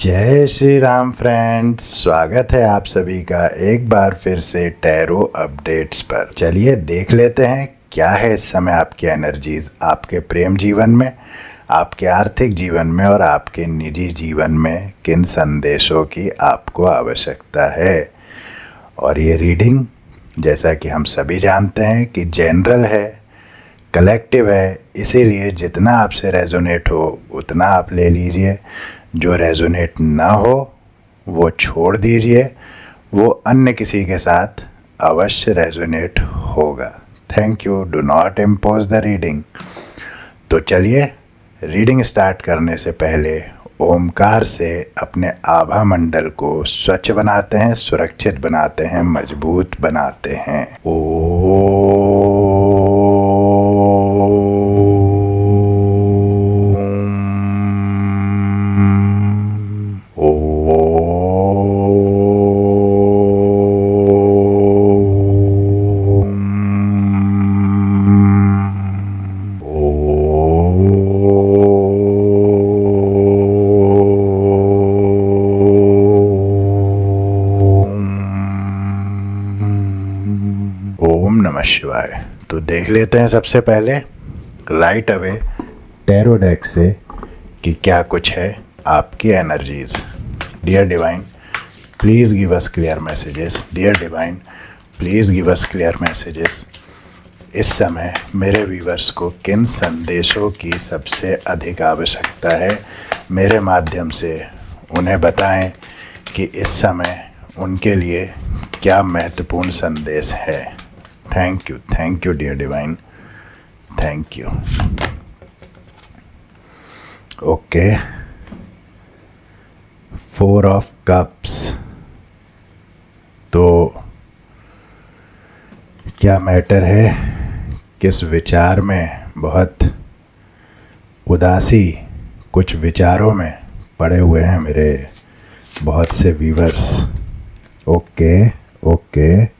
जय श्री राम फ्रेंड्स, स्वागत है आप सभी का एक बार फिर से टैरो अपडेट्स पर। चलिए देख लेते हैं क्या है इस समय आपकी एनर्जीज आपके प्रेम जीवन में, आपके आर्थिक जीवन में और आपके निजी जीवन में किन संदेशों की आपको आवश्यकता है। और ये रीडिंग जैसा कि हम सभी जानते हैं कि जनरल है, कलेक्टिव है, इसीलिए जितना आपसे रेजोनेट हो उतना आप ले लीजिए। जो रेजोनेट ना हो वो छोड़ दीजिए, वो अन्य किसी के साथ अवश्य रेजोनेट होगा। Thank you. Do not impose the reading. तो चलिए रीडिंग स्टार्ट करने से पहले ओमकार से अपने आभा मंडल को स्वच्छ बनाते हैं, सुरक्षित बनाते हैं, मजबूत बनाते हैं। ओम नमः शिवाय। तो देख लेते हैं सबसे पहले राइट अवे टैरो डेक से कि क्या कुछ है आपकी energies. Dear divine, please give us clear messages. Dear divine, please give us clear messages. इस समय मेरे व्यूवर्स को किन संदेशों की सबसे अधिक आवश्यकता है, मेरे माध्यम से उन्हें बताएं कि इस समय उनके लिए क्या महत्वपूर्ण संदेश है। Thank you dear divine, thank you. Okay, 4 of cups. तो क्या मैटर है, किस विचार में बहुत उदासी कुछ विचारों में पड़े हुए हैं मेरे बहुत से viewers. Okay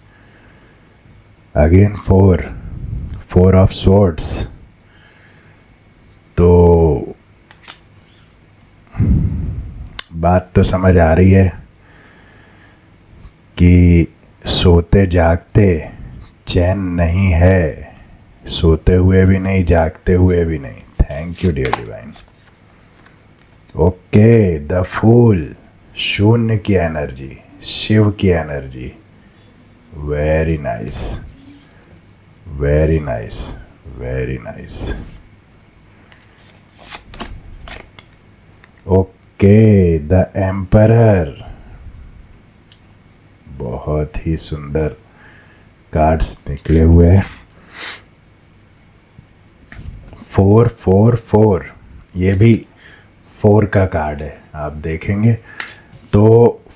again 4 of swords. तो बात तो समझ आ रही है कि सोते जागते चैन नहीं है, सोते हुए भी नहीं, जागते हुए भी नहीं। Thank you dear divine. Okay, the fool, शून्य की एनर्जी, शिव की energy. Very nice, very nice, very nice. Okay, the emperor. बहुत ही सुंदर कार्ड्स निकले हुए हैं। 4 ये भी 4 का कार्ड है, आप देखेंगे तो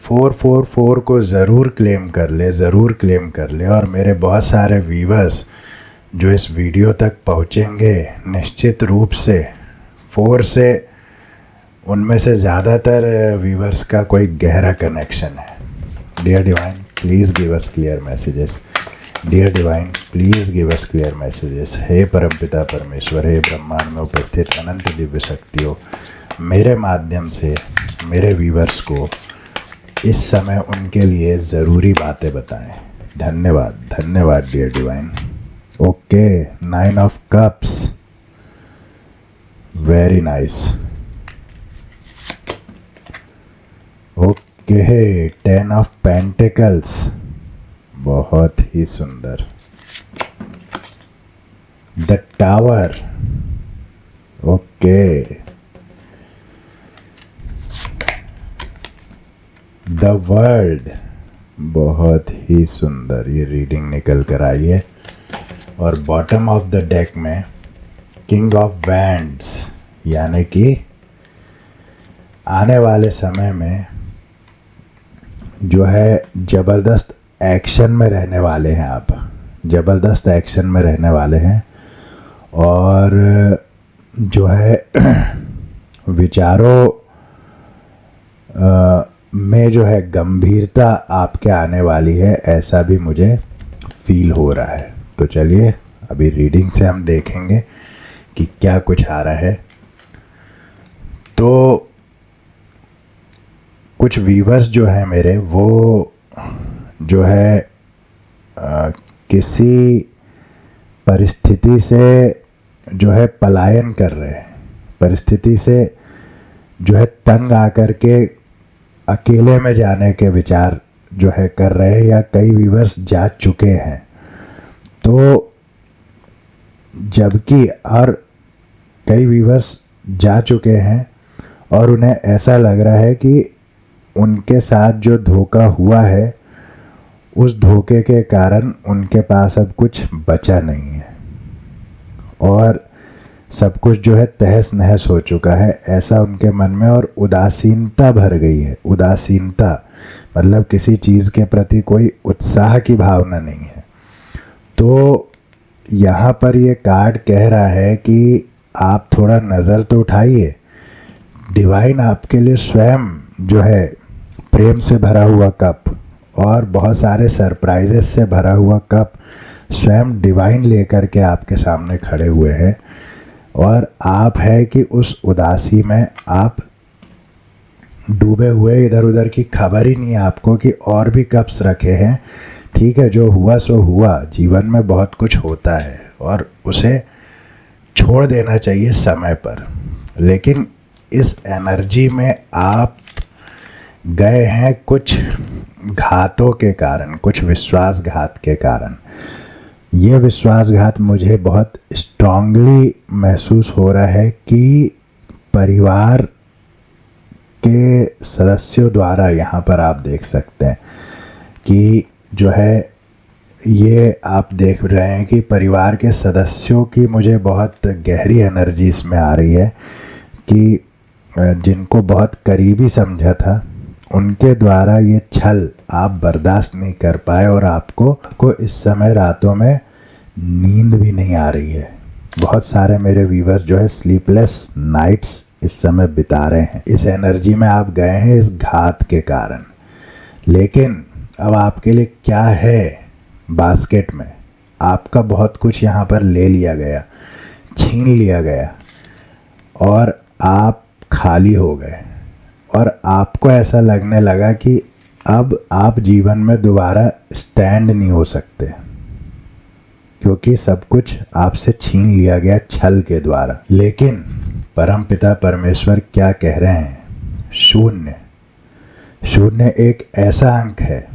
4 को ज़रूर क्लेम कर ले। और मेरे बहुत सारे व्यूवर्स जो इस वीडियो तक पहुँचेंगे, निश्चित रूप से 4 से उनमें से ज़्यादातर व्यूवर्स का कोई गहरा कनेक्शन है। Dear divine, please give us clear messages. Dear divine, please give us clear messages. हे परमपिता परमेश्वर, हे ब्रह्मांड में उपस्थित अनंत दिव्य शक्तियों, मेरे माध्यम से मेरे व्यूवर्स को इस समय उनके लिए ज़रूरी बातें बताएं। धन्यवाद dear divine. Okay, 9 of cups. Very nice. Okay, 10 of pentacles. बहुत ही सुंदर। The tower. Okay, the world. बहुत ही सुंदर ये रीडिंग निकल कर आई है। और बॉटम ऑफ द डेक में किंग ऑफ वैंड्स, यानी कि आने वाले समय में जो है ज़बरदस्त एक्शन में रहने वाले हैं आप, ज़बरदस्त एक्शन में रहने वाले हैं। और जो है विचारों में जो है गंभीरता आपके आने वाली है, ऐसा भी मुझे फील हो रहा है। तो चलिए अभी रीडिंग से हम देखेंगे कि क्या कुछ आ रहा है। तो कुछ व्यूवर्स जो है मेरे, वो जो है किसी परिस्थिति से जो है पलायन कर रहे हैं, परिस्थिति से जो है तंग आकर के अकेले में जाने के विचार जो है कर रहे हैं, या कई व्यूवर्स जा चुके हैं। तो जबकि और कई व्यूवर्स जा चुके हैं और उन्हें ऐसा लग रहा है कि उनके साथ जो धोखा हुआ है, उस धोखे के कारण उनके पास अब कुछ बचा नहीं है और सब कुछ जो है तहस नहस हो चुका है, ऐसा उनके मन में। और उदासीनता भर गई है। उदासीनता मतलब किसी चीज़ के प्रति कोई उत्साह की भावना नहीं है। तो यहाँ पर ये कार्ड कह रहा है कि आप थोड़ा नज़र तो उठाइए। डिवाइन आपके लिए स्वयं जो है प्रेम से भरा हुआ कप और बहुत सारे सरप्राइजेस से भरा हुआ कप स्वयं डिवाइन लेकर के आपके सामने खड़े हुए हैं। और आप है कि उस उदासी में आप डूबे हुए, इधर उधर की खबर ही नहीं है आपको कि और भी कप्स रखे हैं। ठीक है, जो हुआ सो हुआ। जीवन में बहुत कुछ होता है और उसे छोड़ देना चाहिए समय पर। लेकिन इस एनर्जी में आप गए हैं कुछ घातों के कारण, कुछ विश्वासघात के कारण। ये विश्वासघात मुझे बहुत स्ट्रांगली महसूस हो रहा है कि परिवार के सदस्यों द्वारा, यहाँ पर आप देख सकते हैं कि जो है ये आप देख रहे हैं कि परिवार के सदस्यों की मुझे बहुत गहरी एनर्जी इसमें आ रही है कि जिनको बहुत करीबी समझा था, उनके द्वारा ये छल आप बर्दाश्त नहीं कर पाए और आपको इस समय रातों में नींद भी नहीं आ रही है। बहुत सारे मेरे व्यूवर्स जो है स्लीपलेस नाइट्स इस समय बिता रहे हैं। इस एनर्जी में आप गए हैं इस घात के कारण। लेकिन अब आपके लिए क्या है बास्केट में? आपका बहुत कुछ यहाँ पर ले लिया गया, छीन लिया गया और आप खाली हो गए। और आपको ऐसा लगने लगा कि अब आप जीवन में दोबारा स्टैंड नहीं हो सकते, क्योंकि सब कुछ आपसे छीन लिया गया छल के द्वारा। लेकिन परमपिता परमेश्वर क्या कह रहे हैं? शून्य। शून्य एक ऐसा अंक है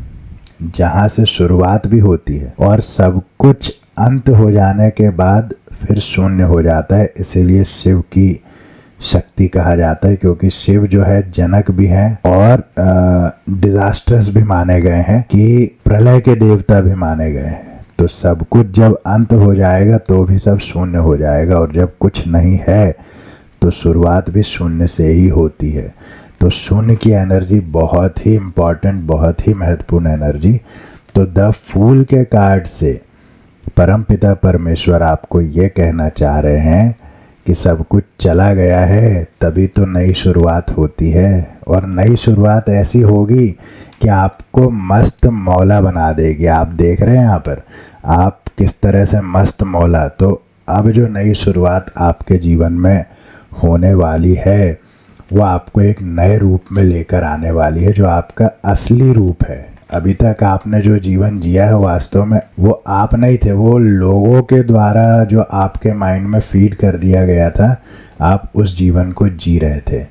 जहाँ से शुरुआत भी होती है और सब कुछ अंत हो जाने के बाद फिर शून्य हो जाता है। इसीलिए शिव की शक्ति कहा जाता है, क्योंकि शिव जो है जनक भी हैं और डिजास्टर्स भी माने गए हैं, कि प्रलय के देवता भी माने गए हैं। तो सब कुछ जब अंत हो जाएगा तो भी सब शून्य हो जाएगा, और जब कुछ नहीं है तो शुरुआत भी शून्य से ही होती है। तो शून्य की एनर्जी बहुत ही इम्पॉर्टेंट, बहुत ही महत्वपूर्ण एनर्जी। तो द फूल के कार्ड से परमपिता परमेश्वर आपको ये कहना चाह रहे हैं कि सब कुछ चला गया है, तभी तो नई शुरुआत होती है। और नई शुरुआत ऐसी होगी कि आपको मस्त मौला बना देगी। आप देख रहे हैं यहाँ पर आप किस तरह से मस्त मौला। तो अब जो नई शुरुआत आपके जीवन में होने वाली है, वो आपको एक नए रूप में लेकर आने वाली है, जो आपका असली रूप है। अभी तक आपने जो जीवन जिया है वास्तव में वो आप नहीं थे, वो लोगों के द्वारा जो आपके माइंड में फीड कर दिया गया था, आप उस जीवन को जी रहे थे।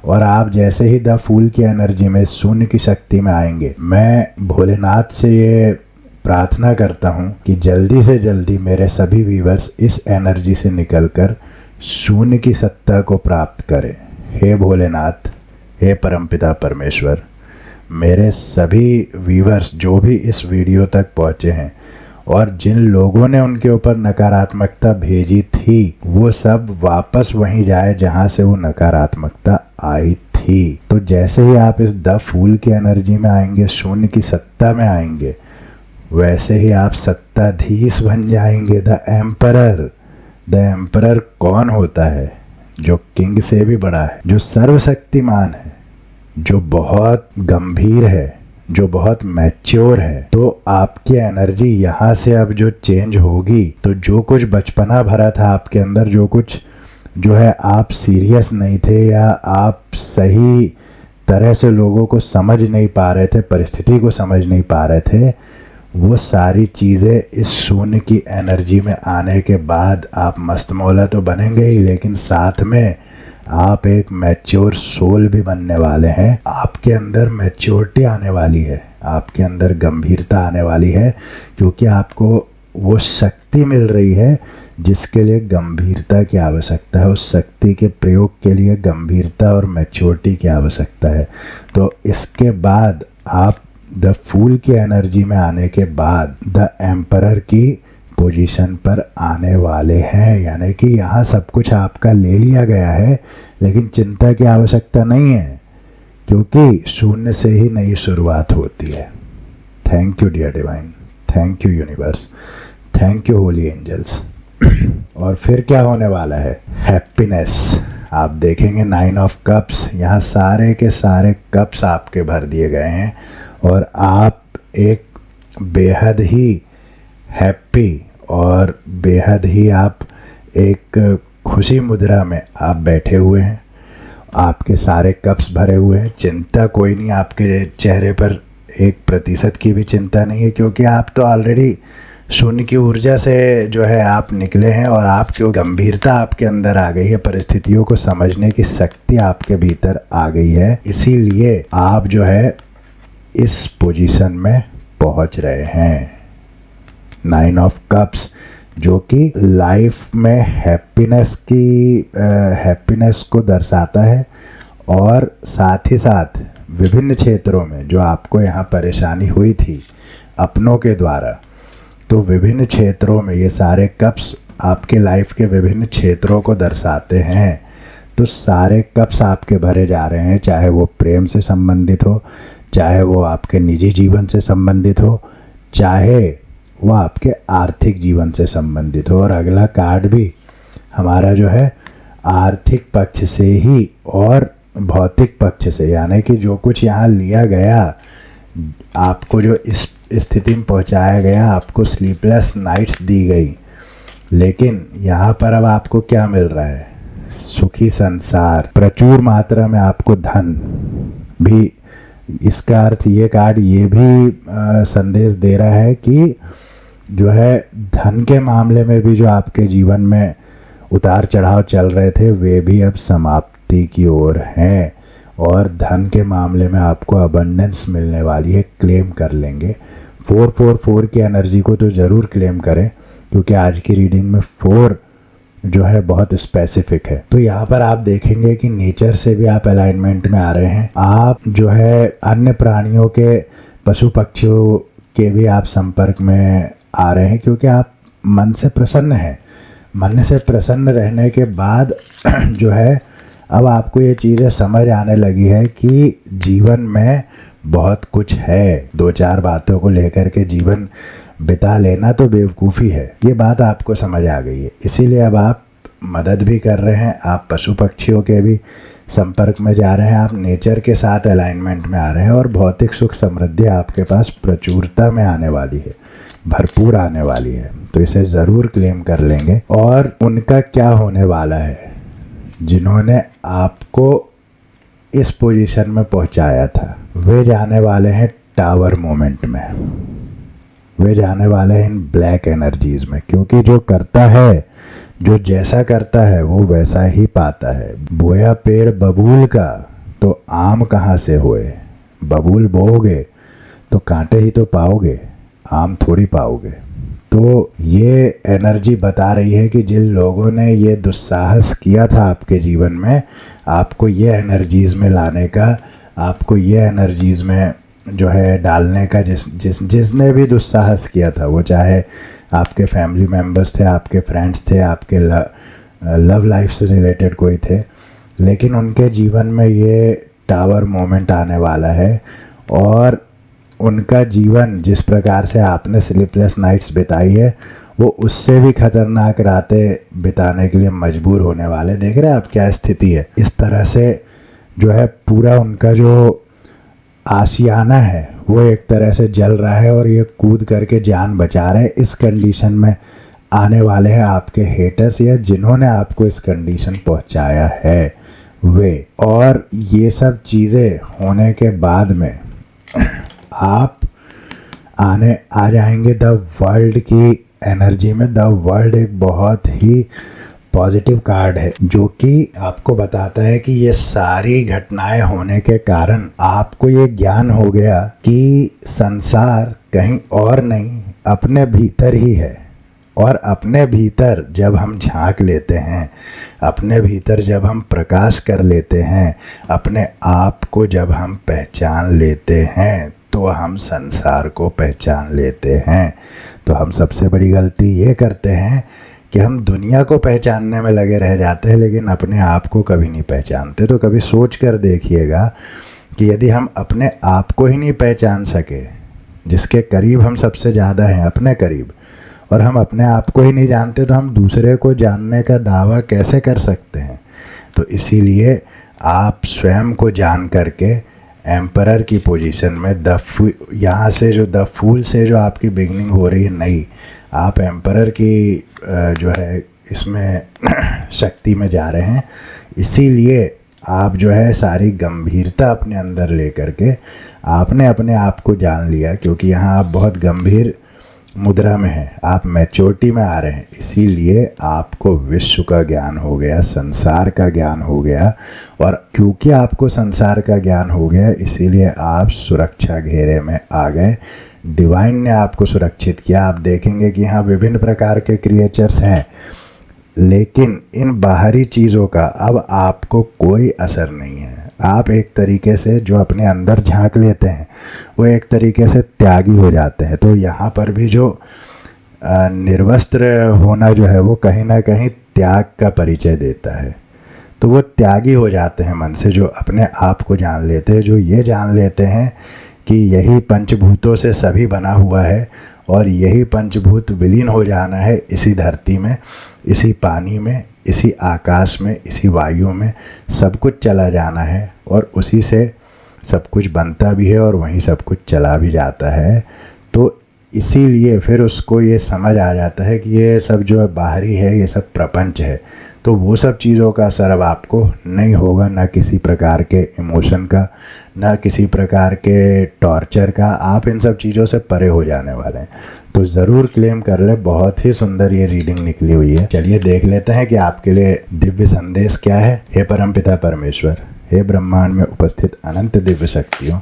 और आप जैसे ही द फूल की एनर्जी में, शून्य की शक्ति में आएंगे, मैं भोलेनाथ से ये प्रार्थना करता हूँ कि जल्दी से जल्दी मेरे सभी व्यूवर्स इस एनर्जी से निकलकर शून्य की सत्ता को प्राप्त करें। हे भोलेनाथ, हे परमपिता परमेश्वर, मेरे सभी व्यूवर्स जो भी इस वीडियो तक पहुँचे हैं और जिन लोगों ने उनके ऊपर नकारात्मकता भेजी थी, वो सब वापस वहीं जाए जहाँ से वो नकारात्मकता आई थी। तो जैसे ही आप इस द फूल की एनर्जी में आएंगे, शून्य की सत्ता में आएंगे, वैसे ही आप सत्ताधीश बन जाएंगे। The emperor. द एम्परर कौन होता है? जो किंग से भी बड़ा है, जो सर्वशक्तिमान है, जो बहुत गंभीर है, जो बहुत मैच्योर है। तो आपकी एनर्जी यहाँ से अब जो चेंज होगी, तो जो कुछ बचपना भरा था आपके अंदर, जो कुछ जो है आप सीरियस नहीं थे या आप सही तरह से लोगों को समझ नहीं पा रहे थे, परिस्थिति को समझ नहीं पा रहे थे, वो सारी चीज़ें इस शून्य की एनर्जी में आने के बाद आप मस्त मौला तो बनेंगे ही, लेकिन साथ में आप एक मैच्योर सोल भी बनने वाले हैं। आपके अंदर मैच्योरिटी आने वाली है, आपके अंदर गंभीरता आने वाली है, क्योंकि आपको वो शक्ति मिल रही है जिसके लिए गंभीरता की आवश्यकता है। उस शक्ति के प्रयोग के लिए गंभीरता और मैच्योरिटी की आवश्यकता है। तो इसके बाद आप द फूल की एनर्जी में आने के बाद द एम्परर की पोजीशन पर आने वाले हैं, यानी कि यहाँ सब कुछ आपका ले लिया गया है, लेकिन चिंता की आवश्यकता नहीं है, क्योंकि शून्य से ही नई शुरुआत होती है। Thank you dear divine, thank you universe, thank you holy angels. और फिर क्या होने वाला है? हैप्पीनेस। आप देखेंगे 9 ऑफ कप्स, यहाँ सारे के सारे कप्स आपके भर दिए गए हैं और आप एक बेहद ही हैप्पी और बेहद ही आप एक खुशी मुद्रा में आप बैठे हुए हैं। आपके सारे कप्स भरे हुए हैं, चिंता कोई नहीं, आपके चेहरे पर 1% की भी चिंता नहीं है, क्योंकि आप तो ऑलरेडी शून्य की ऊर्जा से जो है आप निकले हैं और आपकी गंभीरता आपके अंदर आ गई है, परिस्थितियों को समझने की शक्ति आपके भीतर आ गई है। इसीलिए आप जो है इस पोजीशन में पहुंच रहे हैं। 9 ऑफ कप्स जो कि लाइफ में हैप्पीनेस को दर्शाता है, और साथ ही साथ विभिन्न क्षेत्रों में जो आपको यहाँ परेशानी हुई थी अपनों के द्वारा, तो विभिन्न क्षेत्रों में ये सारे कप्स आपके लाइफ के विभिन्न क्षेत्रों को दर्शाते हैं। तो सारे कप्स आपके भरे जा रहे हैं, चाहे वो प्रेम से संबंधित हो, चाहे वो आपके निजी जीवन से संबंधित हो, चाहे वो आपके आर्थिक जीवन से संबंधित हो। और अगला कार्ड भी हमारा जो है आर्थिक पक्ष से ही और भौतिक पक्ष से, यानी कि जो कुछ यहाँ लिया गया, आपको जो इस स्थिति में पहुँचाया गया, आपको स्लीपलेस नाइट्स दी गई, लेकिन यहाँ पर अब आपको क्या मिल रहा है? सुखी संसार, प्रचुर मात्रा में आपको धन भी। इसका अर्थ ये कार्ड ये भी संदेश दे रहा है कि जो है धन के मामले में भी जो आपके जीवन में उतार चढ़ाव चल रहे थे, वे भी अब समाप्ति की ओर हैं, और धन के मामले में आपको अबंडेंस मिलने वाली है। क्लेम कर लेंगे 444 की एनर्जी को तो ज़रूर क्लेम करें, क्योंकि आज की रीडिंग में 4 जो है बहुत स्पेसिफिक है। तो यहाँ पर आप देखेंगे कि नेचर से भी आप अलाइनमेंट में आ रहे हैं। आप जो है अन्य प्राणियों के, पशु पक्षियों के भी आप संपर्क में आ रहे हैं, क्योंकि आप मन से प्रसन्न हैं। मन से प्रसन्न रहने के बाद जो है अब आपको ये चीज़ें समझ आने लगी है कि जीवन में बहुत कुछ है। 2-4 बातों को लेकर के जीवन बिता लेना तो बेवकूफ़ी है, ये बात आपको समझ आ गई है। इसीलिए अब आप मदद भी कर रहे हैं, आप पशु पक्षियों के भी संपर्क में जा रहे हैं, आप नेचर के साथ अलाइनमेंट में आ रहे हैं, और भौतिक सुख समृद्धि आपके पास प्रचुरता में आने वाली है, भरपूर आने वाली है। तो इसे ज़रूर क्लेम कर लेंगे। और उनका क्या होने वाला है जिन्होंने आपको इस पोजीशन में पहुंचाया था? वे जाने वाले हैं टावर मोमेंट में, वे जाने वाले हैं इन ब्लैक एनर्जीज में, क्योंकि जो करता है, जो जैसा करता है वो वैसा ही पाता है। बोया पेड़ बबूल का तो आम कहाँ से होए? बबूल बोओगे तो कांटे ही तो पाओगे, आम थोड़ी पाओगे। तो ये एनर्जी बता रही है कि जिन लोगों ने ये दुस्साहस किया था आपके जीवन में, आपको ये एनर्जीज़ में लाने का, आपको ये एनर्जीज़ में जो है डालने का, जिसने भी दुस्साहस किया था, वो चाहे आपके फैमिली मेम्बर्स थे, आपके फ्रेंड्स थे, आपके लव लाइफ से रिलेटेड कोई थे, लेकिन उनके जीवन में ये टावर मोमेंट आने वाला है। और उनका जीवन जिस प्रकार से आपने स्लीपलेस नाइट्स बिताई है, वो उससे भी खतरनाक रातें बिताने के लिए मजबूर होने वाले। देख रहे हैं आप क्या स्थिति है? इस तरह से जो है पूरा उनका जो आशियाना है वो एक तरह से जल रहा है, और ये कूद करके जान बचा रहे हैं। इस कंडीशन में आने वाले हैं आपके हेटर्स, या जिन्होंने आपको इस कंडीशन पहुंचाया है, वे। और ये सब चीज़ें होने के बाद में आप आ जाएंगे द वर्ल्ड की एनर्जी में। द वर्ल्ड एक बहुत ही पॉजिटिव कार्ड है जो कि आपको बताता है कि ये सारी घटनाएं होने के कारण आपको ये ज्ञान हो गया कि संसार कहीं और नहीं, अपने भीतर ही है। और अपने भीतर जब हम झांक लेते हैं, अपने भीतर जब हम प्रकाश कर लेते हैं, अपने आप को जब हम पहचान लेते हैं, तो हम संसार को पहचान लेते हैं। तो हम सबसे बड़ी गलती ये करते हैं कि हम दुनिया को पहचानने में लगे रह जाते हैं, लेकिन अपने आप को कभी नहीं पहचानते। तो कभी सोच कर देखिएगा कि यदि हम अपने आप को ही नहीं पहचान सके, जिसके करीब हम सबसे ज़्यादा हैं, अपने करीब, और हम अपने आप को ही नहीं जानते, तो हम दूसरे को जानने का दावा कैसे कर सकते हैं। तो इसीलिए आप स्वयं को जान करके एम्परर की पोजीशन में यहाँ से जो द फूल से जो आपकी बिगनिंग हो रही है नई, आप एम्परर की जो है इसमें शक्ति में जा रहे हैं। इसीलिए आप जो है सारी गंभीरता अपने अंदर ले करके आपने अपने आप को जान लिया, क्योंकि यहाँ आप बहुत गंभीर मुद्रा में है, आप मैच्योरिटी में आ रहे हैं। इसीलिए आपको विश्व का ज्ञान हो गया, संसार का ज्ञान हो गया। और क्योंकि आपको संसार का ज्ञान हो गया, इसीलिए आप सुरक्षा घेरे में आ गए। डिवाइन ने आपको सुरक्षित किया। आप देखेंगे कि यहाँ विभिन्न प्रकार के क्रिएचर्स हैं, लेकिन इन बाहरी चीज़ों का अब आपको कोई असर नहीं है। आप एक तरीके से जो अपने अंदर झांक लेते हैं, वो एक तरीके से त्यागी हो जाते हैं। तो यहाँ पर भी जो निर्वस्त्र होना जो है, वो कहीं ना कहीं त्याग का परिचय देता है। तो वो त्यागी हो जाते हैं मन से, जो अपने आप को जान लेते हैं, जो ये जान लेते हैं कि यही पंचभूतों से सभी बना हुआ है और यही पंचभूत विलीन हो जाना है इसी धरती में, इसी पानी में, इसी आकाश में, इसी वायु में, सब कुछ चला जाना है। और उसी से सब कुछ बनता भी है और वहीं सब कुछ चला भी जाता है। तो इसीलिए फिर उसको ये समझ आ जाता है कि ये सब जो है बाहरी है, ये सब प्रपंच है। तो वो सब चीज़ों का असर अब आपको नहीं होगा, ना किसी प्रकार के इमोशन का, ना किसी प्रकार के टॉर्चर का। आप इन सब चीज़ों से परे हो जाने वाले हैं। तो ज़रूर क्लेम कर ले, बहुत ही सुंदर ये रीडिंग निकली हुई है। चलिए देख लेते हैं कि आपके लिए दिव्य संदेश क्या है। हे परमपिता परमेश्वर, हे ब्रह्मांड में उपस्थित अनंत दिव्य शक्तियों,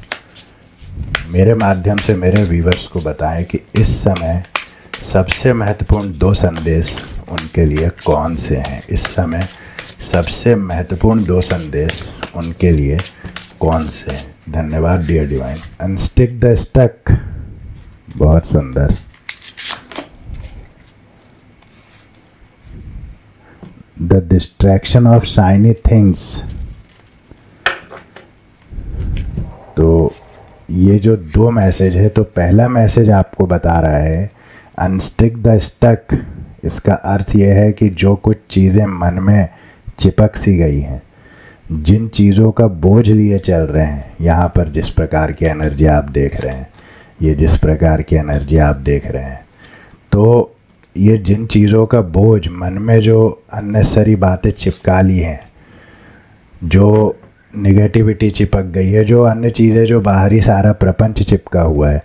मेरे माध्यम से मेरे व्यूवर्स को बताएं कि इस समय सबसे महत्वपूर्ण 2 संदेश उनके लिए कौन से हैं। इस समय सबसे महत्वपूर्ण 2 संदेश उनके लिए कौन से हैं। धन्यवाद डियर डिवाइन। अनस्टिक द स्टक, बहुत सुंदर। The distraction of shiny things. तो ये जो 2 मैसेज है, तो पहला मैसेज आपको बता रहा है अनस्टिक द स्टक। इसका अर्थ यह है कि जो कुछ चीज़ें मन में चिपक सी गई हैं, जिन चीज़ों का बोझ लिए चल रहे हैं, यहाँ पर जिस प्रकार की एनर्जी आप देख रहे हैं, ये जिस प्रकार की एनर्जी आप देख रहे हैं, तो ये जिन चीज़ों का बोझ मन में जो अननेसेसरी बातें चिपका ली हैं, जो निगेटिविटी चिपक गई है, जो अन्य चीज़ें, जो बाहरी सारा प्रपंच चिपका हुआ है,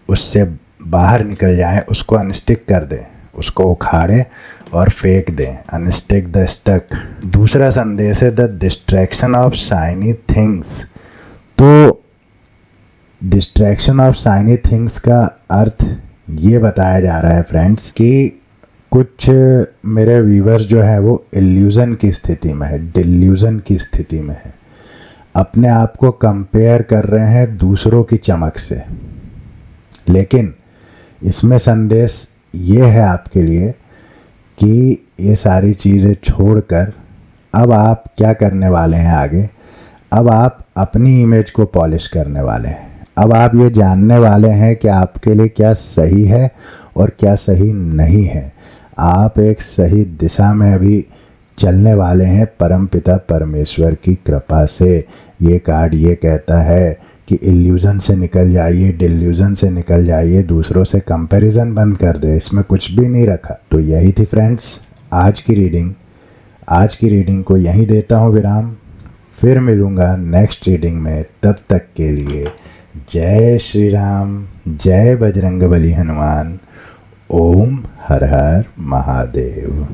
उससे बाहर निकल जाएं, उसको अनस्टिक कर दें, उसको उखाड़ें और फेंक दें। अनस्टिक द स्टक। दूसरा संदेश है the distraction of shiny things. तो डिस्ट्रैक्शन ऑफ शाइनी थिंग्स का अर्थ ये बताया जा रहा है फ्रेंड्स कि कुछ मेरे व्यूवर्स जो है वो इल्यूज़न की स्थिति में है, डिल्यूज़न की स्थिति में है, अपने आप को कंपेयर कर रहे हैं दूसरों की चमक से। लेकिन इसमें संदेश ये है आपके लिए कि ये सारी चीज़ें छोड़कर अब आप क्या करने वाले हैं आगे। अब आप अपनी इमेज को पॉलिश करने वाले हैं। अब आप ये जानने वाले हैं कि आपके लिए क्या सही है और क्या सही नहीं है। आप एक सही दिशा में अभी चलने वाले हैं परमपिता परमेश्वर की कृपा से। ये कार्ड ये कहता है कि इल्यूज़न से निकल जाइए, डिल्यूज़न से निकल जाइए, दूसरों से कंपैरिजन बंद कर दे। इसमें कुछ भी नहीं रखा। तो यही थी फ्रेंड्स आज की रीडिंग। आज की रीडिंग को यहीं देता हूँ विराम। फिर मिलूँगा नेक्स्ट रीडिंग में, तब तक के लिए जय श्री राम, जय बजरंगबली हनुमान। ओम हर हर महादेव।